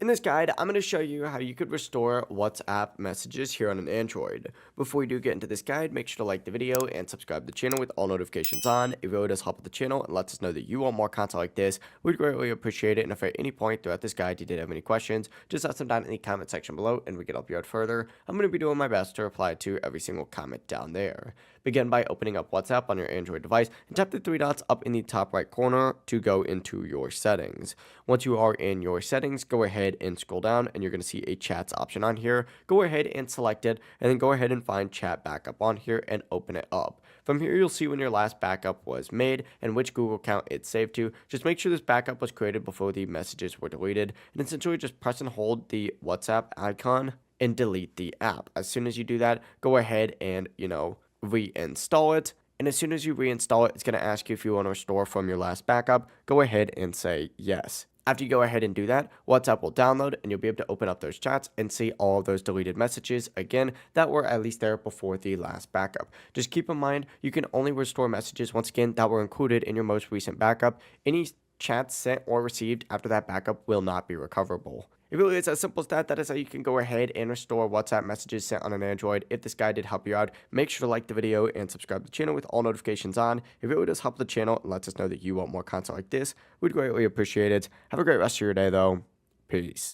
In this guide, I'm going to show you how you could restore WhatsApp messages here on an Android. Before we do get into this guide, make sure to like the video and subscribe to the channel with all notifications on. It really does help with the channel and lets us know that you want more content like this. We'd greatly appreciate it. And if at any point throughout this guide you did have any questions, just ask them down in the comment section below and we can help you out further. I'm going to be doing my best to reply to every single comment down there. Begin by opening up WhatsApp on your Android device and tap the three dots up in the top right corner to go into your settings. Once you are in your settings, go ahead and scroll down and you're going to see a chats option on here. Go ahead and select it and then go ahead and find chat backup on here and open it up. From here, you'll see when your last backup was made and which Google account it's saved to. Just make sure this backup was created before the messages were deleted, and essentially just press and hold the WhatsApp icon and delete the app. As soon as you do that, go ahead and, reinstall it. And as soon as you reinstall it, it's going to ask you if you want to restore from your last backup. Go ahead and say yes. After you go ahead and do that, WhatsApp will download and you'll be able to open up those chats and see all of those deleted messages again that were at least there before the last backup. Just keep in mind, you can only restore messages once again that were included in your most recent backup. Any chats sent or received after that backup will not be recoverable. It really is as simple as that. That is how you can go ahead and restore WhatsApp messages sent on an Android. If this guide did help you out, make sure to like the video and subscribe to the channel with all notifications on. It really does help the channel and lets us know that you want more content like this. We'd greatly appreciate it. Have a great rest of your day, though. Peace.